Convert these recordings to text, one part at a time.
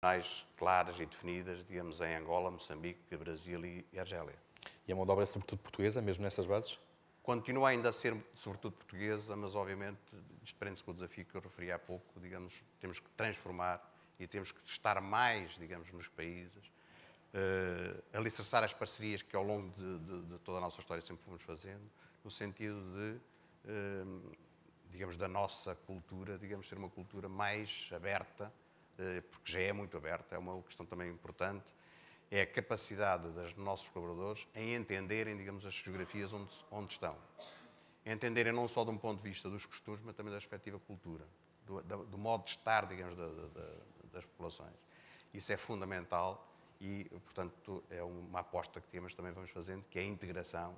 mais claras e definidas, digamos, em Angola, Moçambique, Brasil e Argélia. E a mão de obra é sobretudo portuguesa, mesmo nessas bases? Continua ainda a ser, sobretudo, portuguesa, mas, obviamente, desprende-se com o desafio que eu referi há pouco, digamos, temos que transformar e temos que estar mais, digamos, nos países, alicerçar as parcerias que, ao longo de toda a nossa história, sempre fomos fazendo, no sentido de, digamos, da nossa cultura, digamos, ser uma cultura mais aberta, porque já é muito aberta, é uma questão também importante, é a capacidade dos nossos colaboradores em entenderem, digamos, as geografias onde estão. Entenderem não só de um ponto de vista dos costumes, mas também da perspectiva cultura, do modo de estar, digamos, das populações. Isso é fundamental e, portanto, é uma aposta que também vamos fazendo, que é a integração,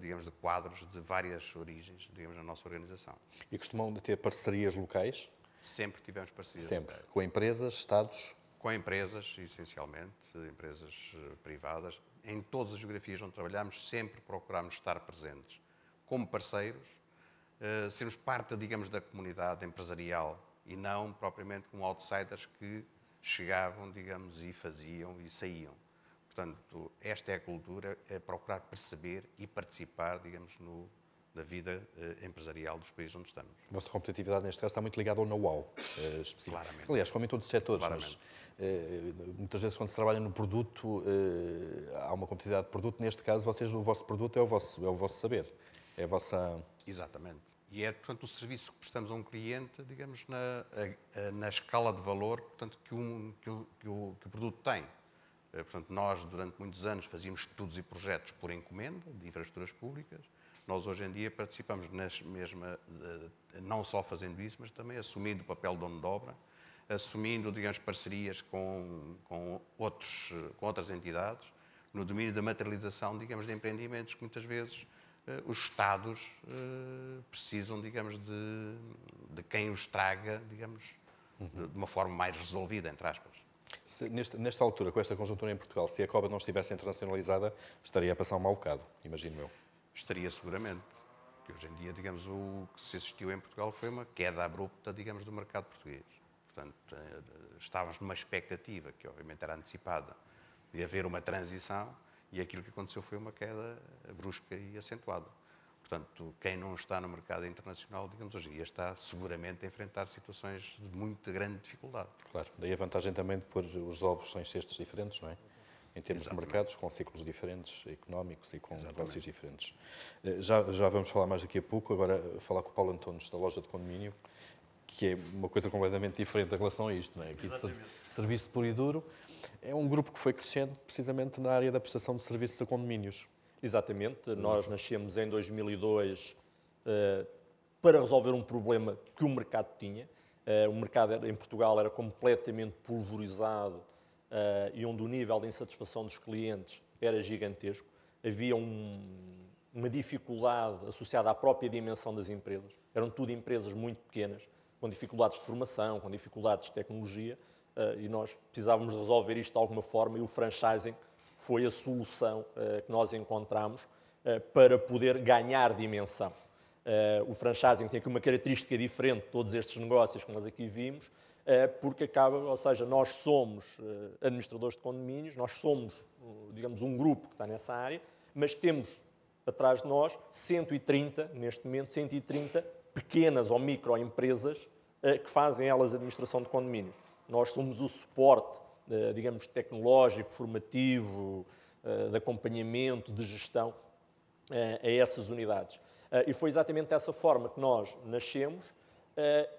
digamos, de quadros de várias origens, digamos, na nossa organização. E costumam ter parcerias locais? Sempre tivemos parcerias Sempre. locais. Com empresas, estados? Com empresas, essencialmente, empresas privadas. Em todas as geografias onde trabalhamos, sempre procuramos estar presentes como parceiros, sermos parte, digamos, da comunidade empresarial e não propriamente como outsiders que chegavam, digamos, e faziam e saíam. Portanto, esta é a cultura, é procurar perceber e participar, digamos, da vida empresarial dos países onde estamos. A vossa competitividade, neste caso, está muito ligada ao know-how específico. Claramente. Aliás, como em todos os setores, Claramente. mas muitas vezes quando se trabalha no produto, há uma competitividade de produto. Neste caso, o vosso produto é o vosso saber, é a vossa... Exatamente. E é, portanto, o serviço que prestamos a um cliente, digamos, na escala de valor, portanto, que o produto tem. Portanto, nós, durante muitos anos, fazíamos estudos e projetos por encomenda de infraestruturas públicas. Nós, hoje em dia, participamos não só fazendo isso, mas também assumindo o papel de dono de obra, assumindo, digamos, parcerias com outras entidades, no domínio da materialização, digamos, de empreendimentos que muitas vezes os Estados precisam, digamos, de quem os traga, digamos, de uma forma mais resolvida, entre aspas. Nesta altura, com esta conjuntura em Portugal, se a Cobra não estivesse internacionalizada, estaria a passar um mau bocado, imagino eu. Estaria seguramente. Que hoje em dia, digamos, o que se assistiu em Portugal foi uma queda abrupta, digamos, do mercado português. Portanto, estávamos numa expectativa, que obviamente era antecipada, de haver uma transição, e aquilo que aconteceu foi uma queda brusca e acentuada. Portanto, quem não está no mercado internacional, digamos, hoje em dia está seguramente a enfrentar situações de muito grande dificuldade. Claro, daí a vantagem também de pôr os ovos em cestos diferentes, não é? Em termos de mercados, com ciclos diferentes, económicos e com negócios diferentes. Já vamos falar mais daqui a pouco, agora falar com o Paulo Antunes, da loja de condomínio, que é uma coisa completamente diferente em relação a isto, não é? Aqui de serviço puro e duro. É um grupo que foi crescendo precisamente na área da prestação de serviços a condomínios. Exatamente. Nós nascemos em 2002 para resolver um problema que o mercado tinha. O mercado em Portugal era completamente pulverizado e onde o nível de insatisfação dos clientes era gigantesco. Havia uma dificuldade associada à própria dimensão das empresas. Eram tudo empresas muito pequenas, com dificuldades de formação, com dificuldades de tecnologia, e nós precisávamos resolver isto de alguma forma, e o franchising foi a solução que nós encontramos para poder ganhar dimensão. O franchising tem aqui uma característica diferente de todos estes negócios que nós aqui vimos, porque ou seja, nós somos administradores de condomínios, nós somos, digamos, um grupo que está nessa área, mas temos atrás de nós 130, neste momento, 130 pequenas ou microempresas que fazem elas a administração de condomínios. Nós somos o suporte, digamos, tecnológico, formativo, de acompanhamento, de gestão a essas unidades. E foi exatamente dessa forma que nós nascemos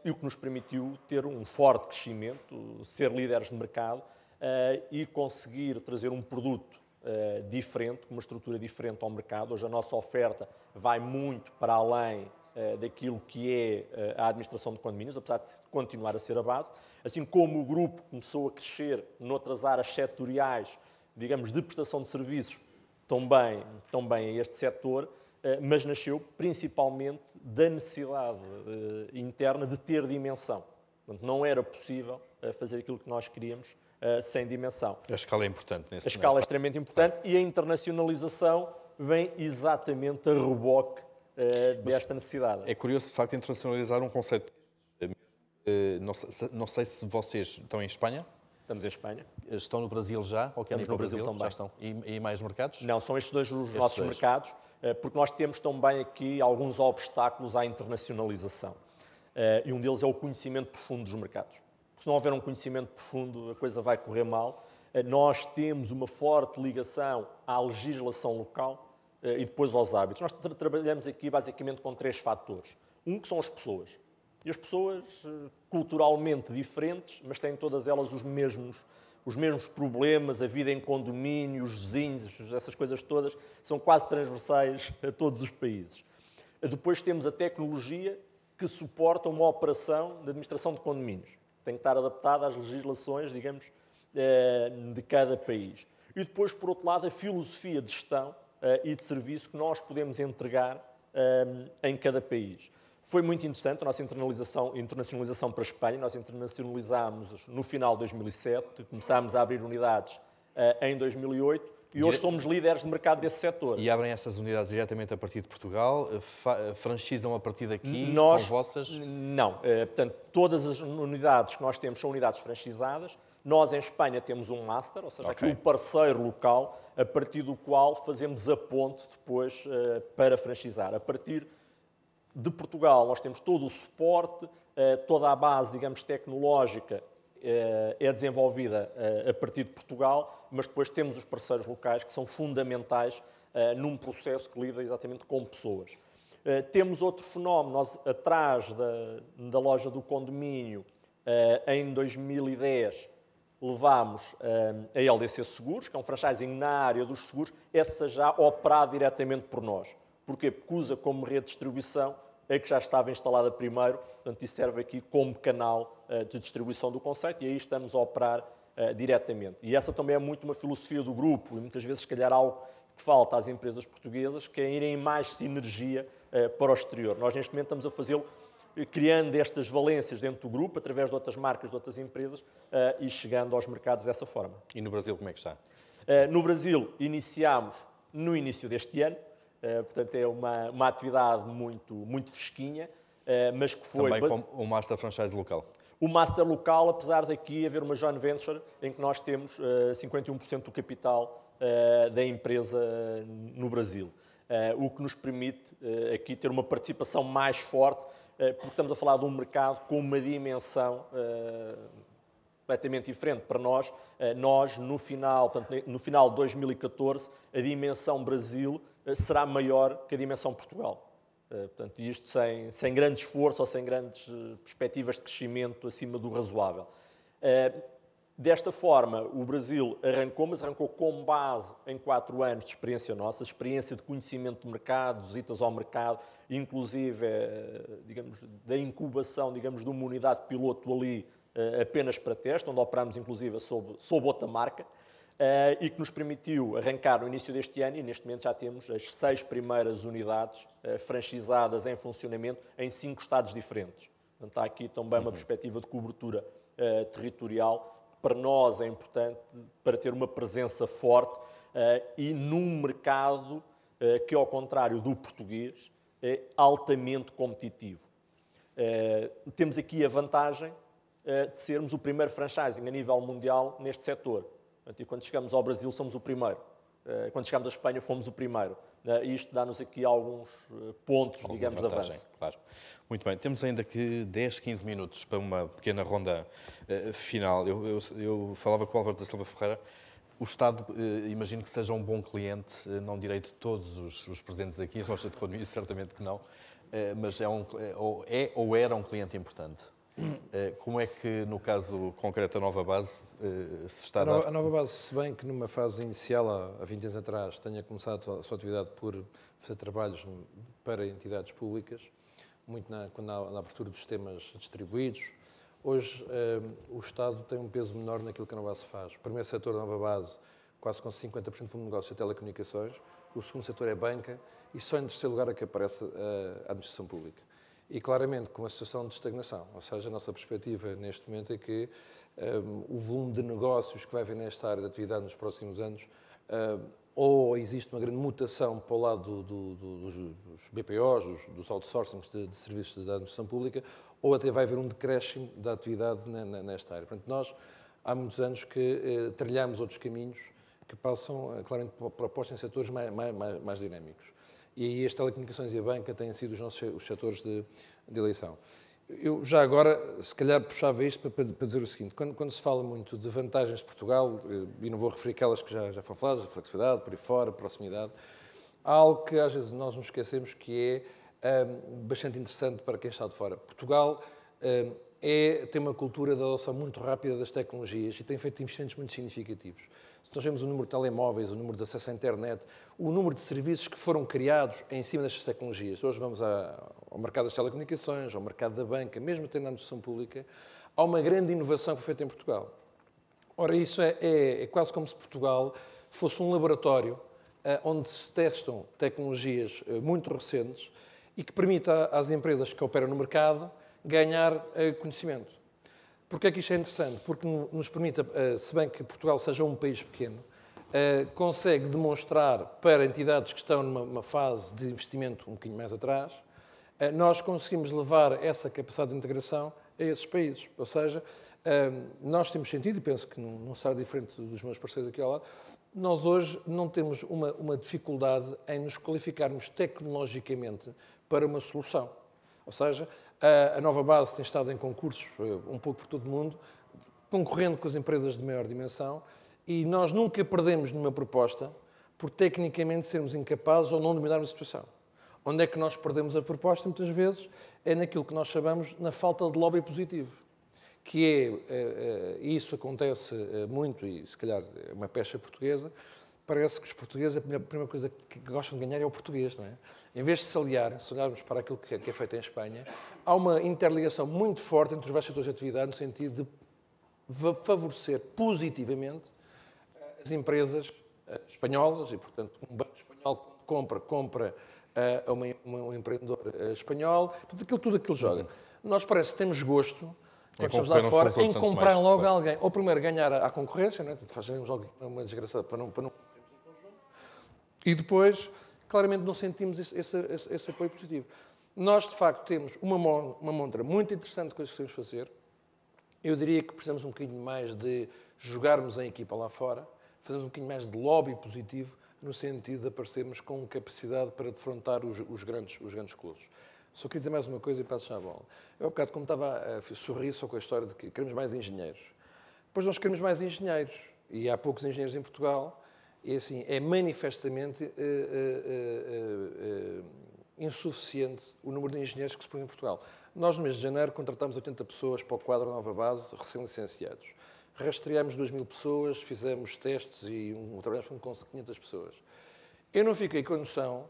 e o que nos permitiu ter um forte crescimento, ser líderes de mercado e conseguir trazer um produto diferente, com uma estrutura diferente ao mercado. Hoje a nossa oferta vai muito para além daquilo que é a administração de condomínios, apesar de continuar a ser a base. Assim como o grupo começou a crescer noutras áreas setoriais, digamos, de prestação de serviços, também a este setor, mas nasceu principalmente da necessidade interna de ter dimensão. Portanto, não era possível fazer aquilo que nós queríamos sem dimensão. A escala é importante. A escala é extremamente importante e a internacionalização vem exatamente a reboque desta necessidade. É curioso, de facto, internacionalizar um conceito. Não sei se vocês estão em Espanha. Estamos em Espanha. Estão no Brasil já? Ou querem ir para o Brasil também. Já estão. E mais mercados? Não, são estes dois os nossos mercados, porque nós temos também aqui alguns obstáculos à internacionalização. E um deles é o conhecimento profundo dos mercados. Porque se não houver um conhecimento profundo, a coisa vai correr mal. Nós temos uma forte ligação à legislação local e depois aos hábitos. Nós trabalhamos aqui basicamente com 3 fatores. Um que são as pessoas. E as pessoas culturalmente diferentes, mas têm todas elas os mesmos problemas, a vida em condomínio, os vizinhos, essas coisas todas, são quase transversais a todos os países. Depois temos a tecnologia que suporta uma operação de administração de condomínios. Tem que estar adaptada às legislações, digamos, de cada país. E depois, por outro lado, a filosofia de gestão e de serviço que nós podemos entregar em cada país. Foi muito interessante a nossa internacionalização para a Espanha. Nós internacionalizámos no final de 2007, começámos a abrir unidades em 2008 e hoje somos líderes de mercado desse setor. E abrem essas unidades diretamente a partir de Portugal? Franchisam a partir daqui? São vossas? Não. Portanto, todas as unidades que nós temos são unidades franchisadas. Nós, em Espanha, temos um master, ou seja, aqui o parceiro local, a partir do qual fazemos a ponte depois para franchisar. A partir de Portugal, nós temos todo o suporte, toda a base, digamos, tecnológica é desenvolvida a partir de Portugal, mas depois temos os parceiros locais que são fundamentais num processo que lida exatamente com pessoas. Temos outro fenómeno, nós atrás da loja do condomínio, em 2010, levámos a LDC Seguros, que é um franchising na área dos seguros, essa já operada diretamente por nós. Porquê? Porque usa como rede de distribuição a que já estava instalada primeiro, portanto, isso serve aqui como canal de distribuição do conceito e aí estamos a operar diretamente. E essa também é muito uma filosofia do grupo e muitas vezes, se calhar, algo que falta às empresas portuguesas, que é irem mais sinergia para o exterior. Nós, neste momento, estamos a fazê-lo criando estas valências dentro do grupo, através de outras marcas, de outras empresas, e chegando aos mercados dessa forma. E no Brasil, como é que está? No Brasil, iniciámos no início deste ano, portanto, é uma atividade muito fresquinha, mas que foi... Também com o Master Franchise local? O Master local, apesar daqui haver uma joint venture, em que nós temos 51% do capital da empresa no Brasil, o que nos permite aqui ter uma participação mais forte, porque estamos a falar de um mercado com uma dimensão completamente diferente para nós. Nós, no final de 2014, a dimensão Brasil será maior que a dimensão Portugal. Portanto, isto sem grande esforço ou sem grandes perspectivas de crescimento acima do razoável. Desta forma, o Brasil arrancou com base em 4 anos de experiência nossa, experiência de conhecimento de mercado, visitas ao mercado, inclusive, digamos, da incubação, digamos, de uma unidade piloto ali apenas para teste, onde operámos, inclusive, sob outra marca, e que nos permitiu arrancar no início deste ano e, neste momento, já temos as 6 primeiras unidades franchisadas em funcionamento em 5 estados diferentes. Portanto, há aqui também uma perspectiva de cobertura territorial, para nós é importante para ter uma presença forte e num mercado que, ao contrário do português, é altamente competitivo. Temos aqui a vantagem de sermos o primeiro franchising a nível mundial neste setor. E quando chegamos ao Brasil, somos o primeiro. Quando chegamos à Espanha, fomos o primeiro. E isto dá-nos aqui alguns pontos, digamos, de avanço. Claro. Muito bem, temos ainda aqui 10, 15 minutos para uma pequena ronda final. Eu falava com o Álvaro da Silva Ferreira. O Estado, imagino que seja um bom cliente, não direi de todos os presentes aqui, a Rocha de Economia, certamente que não, mas ou era um cliente importante. Como é que, no caso concreto, a Nova Base se está a dar? A Nova Base, se bem que numa fase inicial, há 20 anos atrás, tenha começado a sua atividade por fazer trabalhos para entidades públicas, muito na abertura dos sistemas distribuídos. Hoje, o Estado tem um peso menor naquilo que a Nova Base faz. O primeiro setor da Nova Base, quase com 50% do fundo de negócios de telecomunicações. O segundo setor é banca. E só em terceiro lugar é que aparece a administração pública. E claramente com uma situação de estagnação. Ou seja, a nossa perspectiva neste momento é que o volume de negócios que vai haver nesta área de atividade nos próximos anos, ou existe uma grande mutação para o lado dos BPOs, dos outsourcings de serviços da administração pública, ou até vai haver um decréscimo da atividade nesta área. Portanto, nós, há muitos anos que trilhamos outros caminhos que passam claramente para apostas em setores mais dinâmicos. E aí as telecomunicações e a banca têm sido os setores de eleição. Eu já agora, se calhar, puxava isto para dizer o seguinte. Quando se fala muito de vantagens de Portugal, e não vou referir aquelas que já foram faladas, a flexibilidade, por aí fora, a proximidade, há algo que às vezes nós nos esquecemos que é bastante interessante para quem está de fora. Portugal tem uma cultura de adoção muito rápida das tecnologias e tem feito investimentos muito significativos. Se nós vemos o número de telemóveis, o número de acesso à internet, o número de serviços que foram criados em cima destas tecnologias. Hoje vamos ao mercado das telecomunicações, ao mercado da banca, mesmo até na administração pública, há uma grande inovação que foi feita em Portugal. Ora, isso é quase como se Portugal fosse um laboratório onde se testam tecnologias muito recentes e que permita às empresas que operam no mercado ganhar conhecimento. Porquê é que isto é interessante? Porque nos permite, se bem que Portugal seja um país pequeno, consegue demonstrar para entidades que estão numa fase de investimento um bocadinho mais atrás, nós conseguimos levar essa capacidade de integração a esses países. Ou seja, nós temos sentido, e penso que não será diferente dos meus parceiros aqui ao lado, nós hoje não temos uma dificuldade em nos qualificarmos tecnologicamente para uma solução. Ou seja, a Nova Base tem estado em concursos um pouco por todo o mundo, concorrendo com as empresas de maior dimensão, e nós nunca perdemos numa proposta por tecnicamente sermos incapazes ou não dominarmos a situação. Onde é que nós perdemos a proposta, muitas vezes, é naquilo que nós chamamos na falta de lobby positivo, que e isso acontece muito, e se calhar é uma pecha portuguesa, parece que os portugueses, a primeira coisa que gostam de ganhar é o português, não é? Em vez de se olharmos para aquilo que é feito em Espanha, há uma interligação muito forte entre os vários setores de atividade no sentido de favorecer positivamente as empresas espanholas e, portanto, um banco espanhol compra a um empreendedor espanhol, tudo aquilo joga. Nós parece que temos gosto, quando estamos lá fora, em comprar logo alguém. Ou primeiro ganhar à concorrência, não é? Fazemos logo uma desgraçada para não e depois, claramente, não sentimos esse apoio positivo. Nós, de facto, temos uma montra muito interessante de coisas que podemos fazer. Eu diria que precisamos um bocadinho mais de jogarmos em equipa lá fora, fazermos um bocadinho mais de lobby positivo, no sentido de aparecermos com capacidade para defrontar os grandes clubes. Só queria dizer mais uma coisa e passo já a bola. Eu, há bocado, como estava a sorrir só com a história de que queremos mais engenheiros. Pois nós queremos mais engenheiros. E há poucos engenheiros em Portugal. E, assim, é manifestamente insuficiente o número de engenheiros que se põe em Portugal. Nós, no mês de janeiro, contratámos 80 pessoas para o quadro Nova Base, recém-licenciados. Rastreámos 2.000 pessoas, fizemos testes e trabalhamos com 500 pessoas. Eu não fiquei com a noção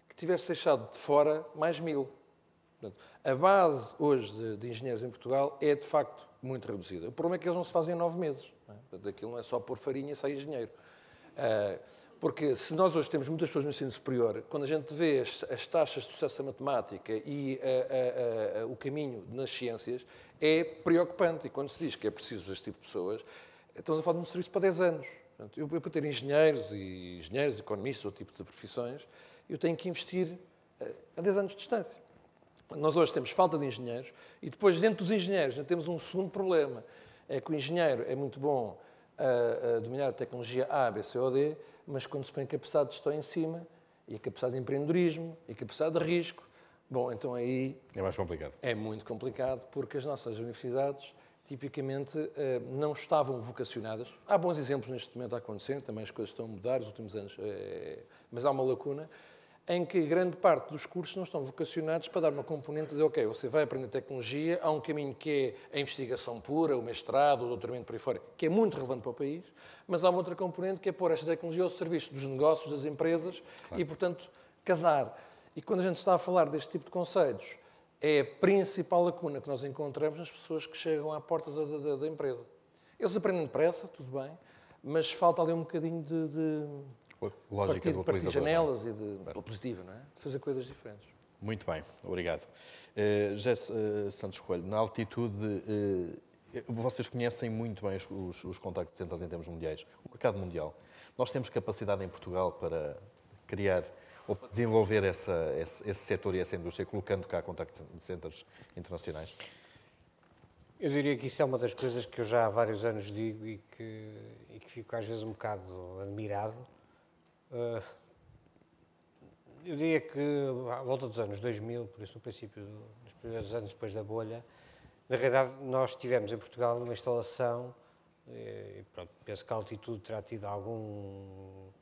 que tivesse deixado de fora mais 1.000. Portanto, a base hoje de engenheiros em Portugal é, de facto, muito reduzida. O problema é que eles não se fazem em 9 meses. Não é? Portanto, aquilo não é só pôr farinha e sair engenheiro. Porque se nós hoje temos muitas pessoas no ensino superior, quando a gente vê as taxas de sucesso na matemática e o caminho nas ciências, é preocupante. E quando se diz que é preciso este tipo de pessoas, estamos a falar de um serviço para 10 anos. Portanto, eu para ter engenheiros, economistas, outro tipo de profissões, eu tenho que investir a 10 anos de distância. Nós hoje temos falta de engenheiros e depois, dentro dos engenheiros, já temos um segundo problema. É que o engenheiro é muito bom a dominar a tecnologia A, B, C ou D, mas quando se põe a capacidade de gestão em cima, e a capacidade de empreendedorismo, e a capacidade de risco, bom, então aí... É mais complicado. É muito complicado, porque as nossas universidades, tipicamente, não estavam vocacionadas. Há bons exemplos neste momento a acontecer, também as coisas estão a mudar nos últimos anos, mas há uma lacuna em que grande parte dos cursos não estão vocacionados para dar uma componente de, ok, você vai aprender tecnologia, há um caminho que é a investigação pura, o mestrado, o doutoramento por aí fora, que é muito relevante para o país, mas há uma outra componente que é pôr esta tecnologia ao serviço dos negócios, das empresas, claro. E, portanto, casar. E quando a gente está a falar deste tipo de conceitos, é a principal lacuna que nós encontramos nas pessoas que chegam à porta da empresa. Eles aprendem depressa, tudo bem, mas falta ali um bocadinho de lógica do partir de janelas e pela positiva, não é? De fazer coisas diferentes. Muito bem, obrigado. José Santos Coelho, na altitude, vocês conhecem muito bem os contactos centrais em termos mundiais, o mercado mundial. Nós temos capacidade em Portugal para criar ou para desenvolver esse setor e essa indústria, colocando cá contact centers internacionais? Eu diria que isso é uma das coisas que eu já há vários anos digo e que fico às vezes um bocado admirado. Eu diria que à volta dos anos 2000, por isso no princípio dos primeiros anos depois da bolha, na realidade nós tivemos em Portugal uma instalação, e pronto, penso que a altitude terá tido alguma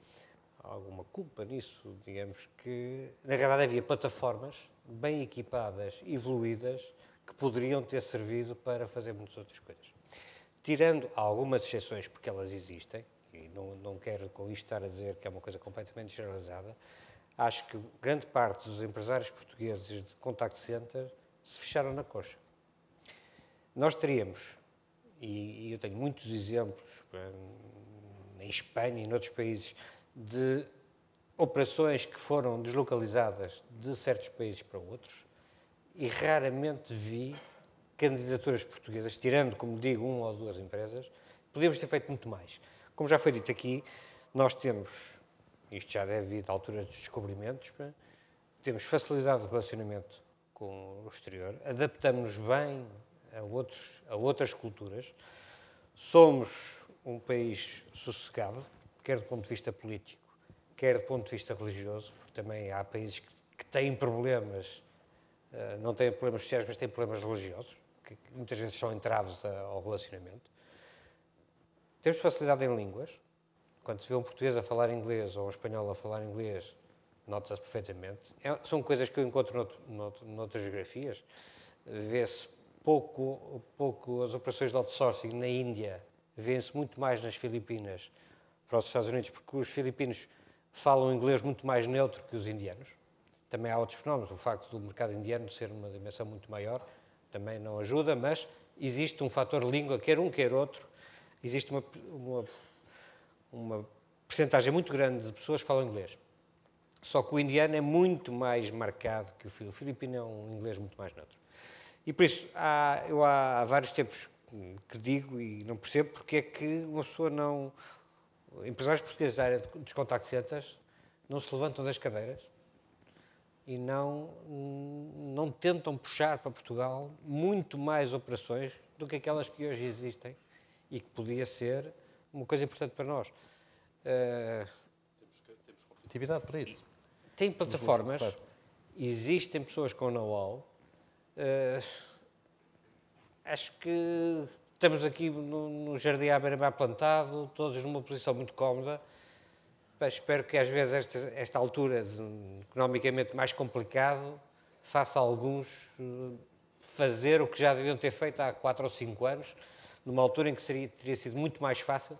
culpa nisso, digamos que na realidade havia plataformas bem equipadas, evoluídas, que poderiam ter servido para fazer muitas outras coisas. Tirando algumas exceções, porque elas existem, e não quero com isto estar a dizer que é uma coisa completamente generalizada, acho que grande parte dos empresários portugueses de contact center se fecharam na coxa. Nós teríamos, e eu tenho muitos exemplos em Espanha e noutros países, de operações que foram deslocalizadas de certos países para outros, e raramente vi candidaturas portuguesas, tirando, como digo, uma ou duas empresas, podíamos ter feito muito mais. Como já foi dito aqui, nós temos, isto já deve vir da altura dos descobrimentos, temos facilidade de relacionamento com o exterior, adaptamos-nos bem a outras culturas, somos um país sossegado, quer do ponto de vista político, quer do ponto de vista religioso, porque também há países que têm problemas, não têm problemas sociais, mas têm problemas religiosos, que muitas vezes são entraves ao relacionamento. Temos facilidade em línguas. Quando se vê um português a falar inglês ou um espanhol a falar inglês, nota-se perfeitamente. São coisas que eu encontro noutras geografias. Vê-se pouco as operações de outsourcing na Índia, vê-se muito mais nas Filipinas para os Estados Unidos, porque os filipinos falam inglês muito mais neutro que os indianos. Também há outros fenómenos. O facto do mercado indiano ser uma dimensão muito maior também não ajuda, mas existe um fator de língua, quer um, quer outro. Existe uma percentagem muito grande de pessoas que falam inglês. Só que o indiano é muito mais marcado que o filipino é um inglês muito mais neutro. E por isso, eu há vários tempos que digo e não percebo porque é que uma pessoa não... Empresários portugueses da área dos contact centers não se levantam das cadeiras e não tentam puxar para Portugal muito mais operações do que aquelas que hoje existem e que podia ser uma coisa importante para nós. Temos competitividade para isso. Tem plataformas, claro. Existem pessoas com know-how. Acho que estamos aqui no jardim à beira-mar plantado, todos numa posição muito cómoda. Espero que às vezes esta altura economicamente mais complicado faça alguns fazer o que já deviam ter feito há 4 ou 5 anos, numa altura em que teria sido muito mais fácil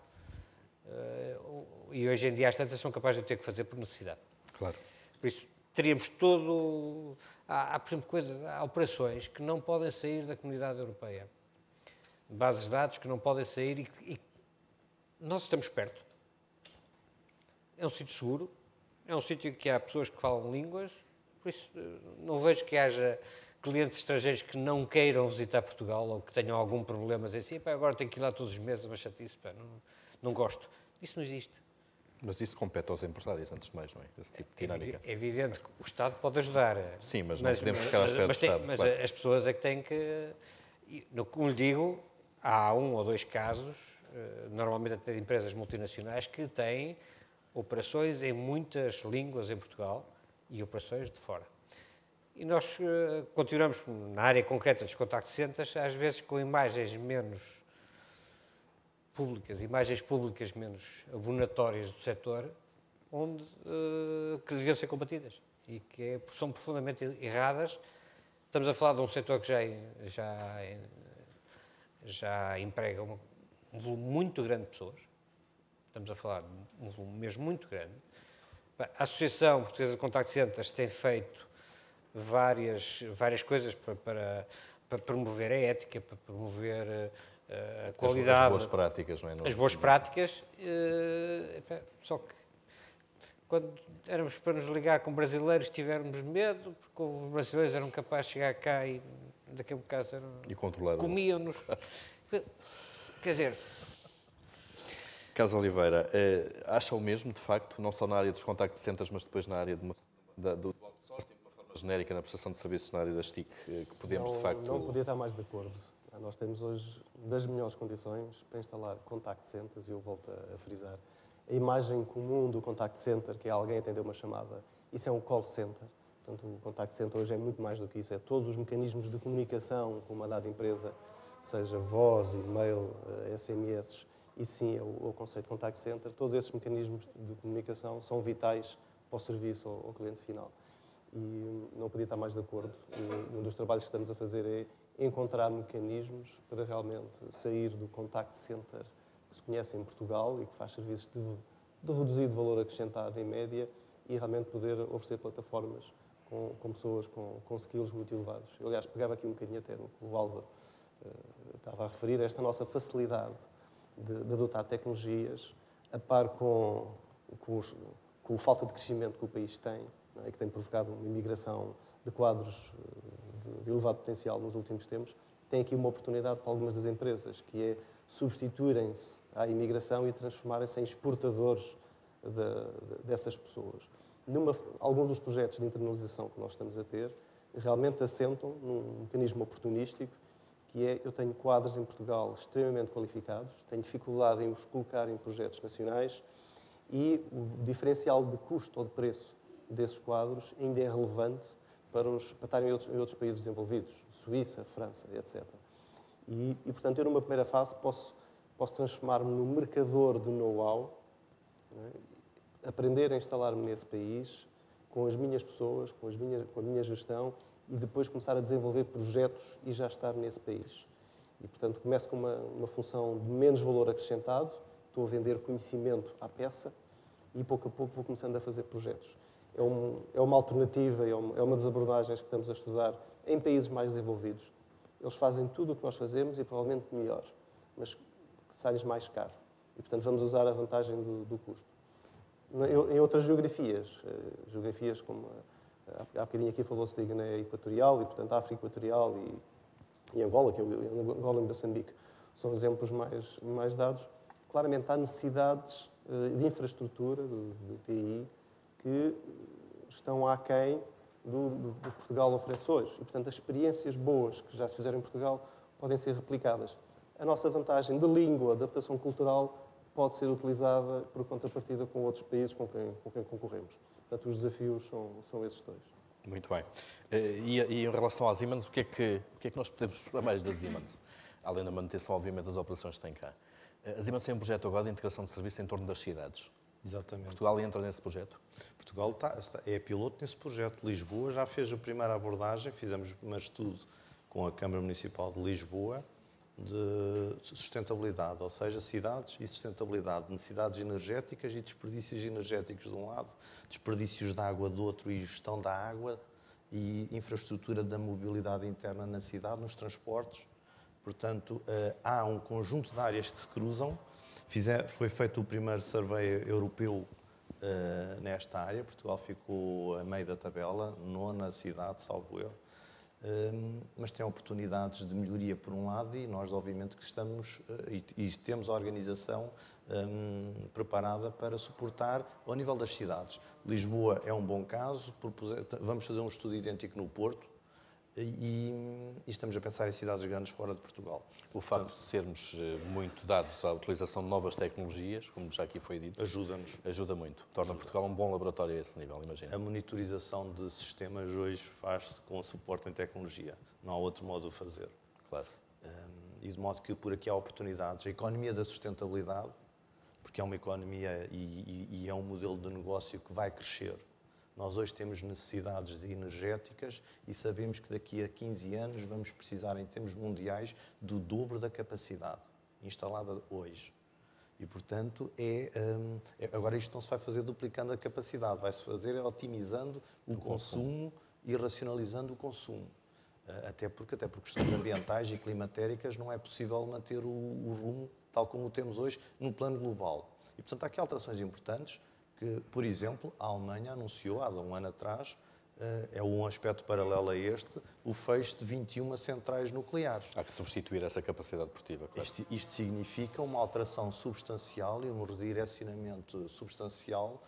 e hoje em dia as tantas são capazes de ter que fazer por necessidade. Claro. Por isso, teríamos há, por exemplo, há operações que não podem sair da Comunidade Europeia. Bases de dados que não podem sair e nós estamos perto. É um sítio seguro, é um sítio que há pessoas que falam línguas, por isso não vejo que haja clientes estrangeiros que não queiram visitar Portugal ou que tenham algum problema, dizer assim, agora tenho que ir lá todos os meses, mas chatice, não gosto. Isso não existe. Mas isso compete aos empresários, antes de mais, não é? Esse tipo de dinâmica. É evidente que o Estado pode ajudar. Sim, mas não podemos ficar à espera do Estado. Mas claro. As pessoas é que têm que... Como lhe digo, há 1 ou 2 casos, normalmente até de empresas multinacionais, que têm operações em muitas línguas em Portugal e operações de fora. E nós continuamos na área concreta dos contact centers, às vezes com imagens menos públicas menos abonatórias do setor, que deviam ser combatidas e que são profundamente erradas. Estamos a falar de um setor que já emprega um volume muito grande de pessoas. Estamos a falar de um volume mesmo muito grande. A Associação Portuguesa de Contact Centers tem feito várias coisas para promover a ética, para promover a qualidade. As boas práticas, não é? As boas práticas. Só que quando éramos para nos ligar com brasileiros tivemos medo, porque os brasileiros eram capazes de chegar cá e daqui a um bocado comiam-nos. Quer dizer... Carlos Oliveira, acha o mesmo, de facto, não só na área dos contact centers, mas depois na área do outsourcing, de uma forma genérica, na prestação de serviços na área das TIC, que podemos, de facto... Não podia estar mais de acordo. Nós temos hoje das melhores condições para instalar contact centers, e eu volto a frisar. A imagem comum do contact center, que é alguém atender uma chamada, isso é um call center. Portanto, o contact center hoje é muito mais do que isso. É todos os mecanismos de comunicação com uma dada empresa, seja voz, e-mail, SMS, e sim é o conceito de contact center. Todos esses mecanismos de comunicação são vitais para o serviço ao cliente final. E não podia estar mais de acordo. E um dos trabalhos que estamos a fazer é encontrar mecanismos para realmente sair do contact center que se conhece em Portugal e que faz serviços de reduzido valor acrescentado em média, e realmente poder oferecer plataformas com pessoas com skills muito elevados. Eu, aliás, pegava aqui um bocadinho até no que o Álvaro estava a referir, esta nossa facilidade de adotar tecnologias a par com a falta de crescimento que o país tem, não é? E que tem provocado uma imigração de quadros de elevado potencial nos últimos tempos, tem aqui uma oportunidade para algumas das empresas, que é substituírem-se à imigração e transformarem-se em exportadores dessas pessoas. Alguns dos projetos de internalização que nós estamos a ter realmente assentam num mecanismo oportunístico, que é: eu tenho quadros em Portugal extremamente qualificados, tenho dificuldade em os colocar em projetos nacionais, e o diferencial de custo ou de preço desses quadros ainda é relevante para estarem em outros países desenvolvidos, Suíça, França, etc. E, portanto, eu numa primeira fase posso transformar-me num mercador de know-how, aprender a instalar-me nesse país, com as minhas pessoas, com a minha gestão, e depois começar a desenvolver projetos e já estar nesse país. E, portanto, começo com uma função de menos valor acrescentado, estou a vender conhecimento à peça, e pouco a pouco vou começando a fazer projetos. É uma alternativa, é uma das abordagens que estamos a estudar em países mais desenvolvidos. Eles fazem tudo o que nós fazemos e provavelmente melhor, mas sai-lhes mais caro. E, portanto, vamos usar a vantagem do custo. Em outras geografias como há bocadinho aqui falou-se da Guiné Equatorial, e, portanto, África Equatorial e Angola, que é Angola e Moçambique, são exemplos mais dados. Claramente há necessidades de infraestrutura, de TI, que estão aquém do Portugal oferece hoje. E, portanto, as experiências boas que já se fizeram em Portugal podem ser replicadas. A nossa vantagem de língua, adaptação cultural, pode ser utilizada por contrapartida com outros países com quem concorremos. Portanto, os desafios são esses dois. Muito bem. E em relação às Siemens, o que é que nós podemos falar mais das Siemens? Além da manutenção, obviamente, das operações que tem cá. A Siemens tem um projeto agora de integração de serviço em torno das cidades. Exatamente. Portugal entra nesse projeto? Portugal é piloto nesse projeto. Lisboa já fez a primeira abordagem, fizemos um estudo com a Câmara Municipal de Lisboa de sustentabilidade, ou seja, cidades e sustentabilidade, necessidades energéticas e desperdícios energéticos de um lado, desperdícios de água do outro e gestão da água, e infraestrutura da mobilidade interna na cidade, nos transportes. Portanto, há um conjunto de áreas que se cruzam. Foi feito o primeiro survey europeu nesta área. Portugal ficou a meio da tabela, nona cidade, salvo erro. Mas tem oportunidades de melhoria por um lado, e nós obviamente que estamos e temos a organização preparada para suportar ao nível das cidades. Lisboa é um bom caso, vamos fazer um estudo idêntico no Porto, e estamos a pensar em cidades grandes fora de Portugal. O facto de sermos muito dados à utilização de novas tecnologias, como já aqui foi dito, ajuda muito. Torna Portugal um bom laboratório a esse nível, imagino. A monitorização de sistemas hoje faz-se com suporte em tecnologia. Não há outro modo de fazer. Claro. E de modo que por aqui há oportunidades. A economia da sustentabilidade, porque é uma economia e é um modelo de negócio que vai crescer. Nós hoje temos necessidades energéticas e sabemos que daqui a 15 anos vamos precisar, em termos mundiais, do dobro da capacidade instalada hoje. E, portanto, agora isto não se vai fazer duplicando a capacidade, vai-se fazer otimizando o consumo e racionalizando o consumo. Até por questões ambientais e climatéricas não é possível manter o rumo tal como o temos hoje no plano global. E, portanto, há aqui alterações importantes que, por exemplo, a Alemanha anunciou há um ano atrás, é um aspecto paralelo a este, o fecho de 21 centrais nucleares. Há que substituir essa capacidade produtiva, claro. Isto significa uma alteração substancial e um redirecionamento substancial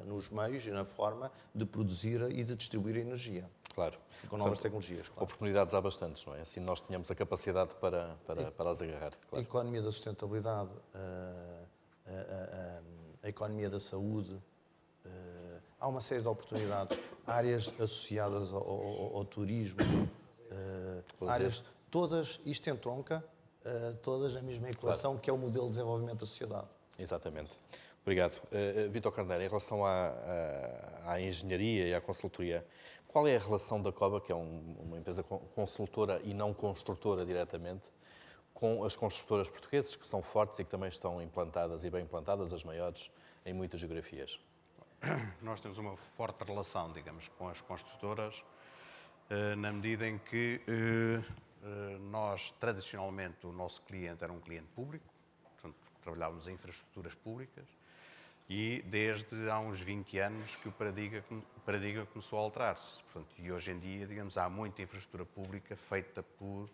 nos meios e na forma de produzir e de distribuir a energia. Claro. E com novas tecnologias, claro. Oportunidades há bastantes, não é? Assim nós tenhamos a capacidade para as agarrar. A Claro. economia da sustentabilidade, a economia da saúde, há uma série de oportunidades, áreas associadas ao turismo, áreas, todas, isto entronca, todas na mesma equação, que é o modelo de desenvolvimento da sociedade. Exatamente. Obrigado. Vítor Carneiro, em relação à engenharia e à consultoria, qual é a relação da COBA, que é uma empresa consultora e não construtora diretamente, com as construtoras portuguesas, que são fortes e que também estão implantadas e bem implantadas, as maiores, em muitas geografias? Nós temos uma forte relação, digamos, com as construtoras, na medida em que nós, tradicionalmente, o nosso cliente era um cliente público, portanto, trabalhávamos em infraestruturas públicas, e desde há uns 20 anos que o paradigma começou a alterar-se. Portanto, e hoje em dia, digamos, há muita infraestrutura pública feita por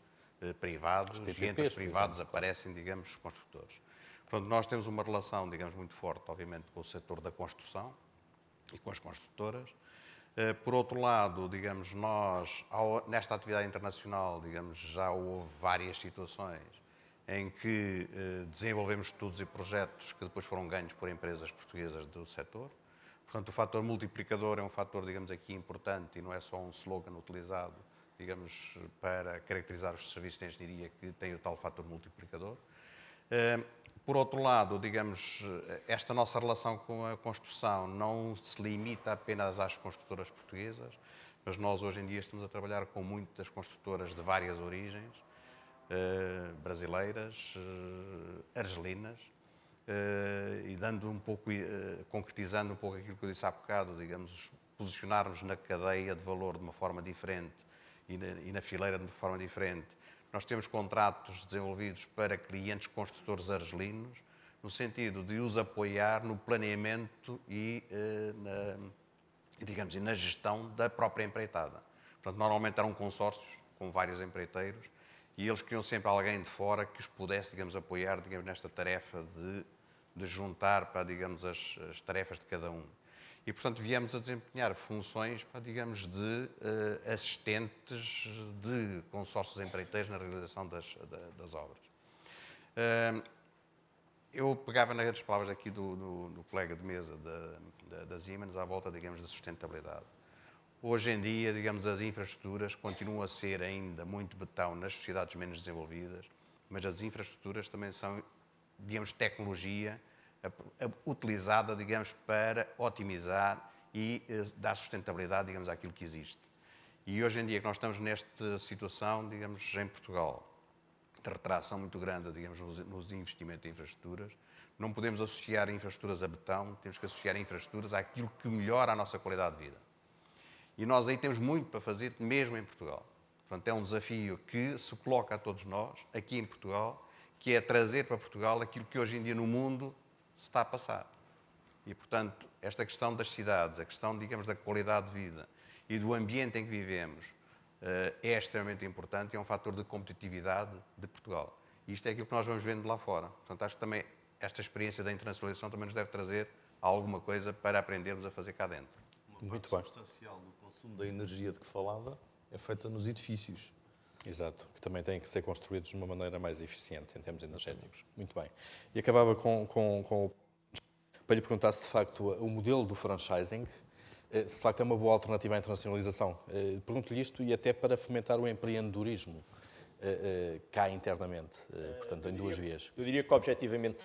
privados, e entre os privados aparecem, digamos, os construtores. Portanto, nós temos uma relação, digamos, muito forte, obviamente, com o setor da construção e com as construtoras. Por outro lado, digamos, nós, nesta atividade internacional, digamos, já houve várias situações em que desenvolvemos estudos e projetos que depois foram ganhos por empresas portuguesas do setor. Portanto, o fator multiplicador é um fator, digamos, aqui importante e não é só um slogan utilizado, digamos, para caracterizar os serviços de engenharia que têm o tal fator multiplicador. Por outro lado, digamos, esta nossa relação com a construção não se limita apenas às construtoras portuguesas, mas nós hoje em dia estamos a trabalhar com muitas construtoras de várias origens, brasileiras, argelinas, e dando um pouco, concretizando um pouco aquilo que eu disse há bocado, digamos, posicionarmos na cadeia de valor de uma forma diferente e na fileira de uma forma diferente. Nós temos contratos desenvolvidos para clientes construtores argelinos, no sentido de os apoiar no planeamento e na gestão da própria empreitada. Portanto, normalmente eram consórcios com vários empreiteiros e eles queriam sempre alguém de fora que os pudesse, digamos, apoiar, digamos, nesta tarefa de juntar para, digamos, as tarefas de cada um. E, portanto, viemos a desempenhar funções, digamos, de assistentes de consórcios empreiteiros na realização das obras. Eu pegava nas palavras aqui do colega de mesa da Siemens à volta, digamos, da sustentabilidade. Hoje em dia, digamos, as infraestruturas continuam a ser ainda muito betão nas sociedades menos desenvolvidas, mas as infraestruturas também são, digamos, tecnologia utilizada, digamos, para otimizar e dar sustentabilidade, digamos, àquilo que existe. E hoje em dia que nós estamos nesta situação, digamos, em Portugal, de retração muito grande, digamos, nos investimentos em infraestruturas, não podemos associar infraestruturas a betão, temos que associar infraestruturas àquilo que melhora a nossa qualidade de vida. E nós aí temos muito para fazer, mesmo em Portugal. Portanto, é um desafio que se coloca a todos nós, aqui em Portugal, que é trazer para Portugal aquilo que hoje em dia no mundo se está a passar. E, portanto, esta questão das cidades, a questão, digamos, da qualidade de vida e do ambiente em que vivemos é extremamente importante e é um fator de competitividade de Portugal. E isto é aquilo que nós vamos vendo lá fora. Portanto, acho que também esta experiência da internacionalização também nos deve trazer alguma coisa para aprendermos a fazer cá dentro. Uma parte substancial do consumo da energia de que falava é feita nos edifícios. Exato, que também têm que ser construídos de uma maneira mais eficiente em termos energéticos. Muito bem. E acabava para lhe perguntar se de facto o modelo do franchising, se de facto é uma boa alternativa à internacionalização. Pergunto-lhe isto e até para fomentar o empreendedorismo cá internamente, portanto em duas vias. Eu diria que objetivamente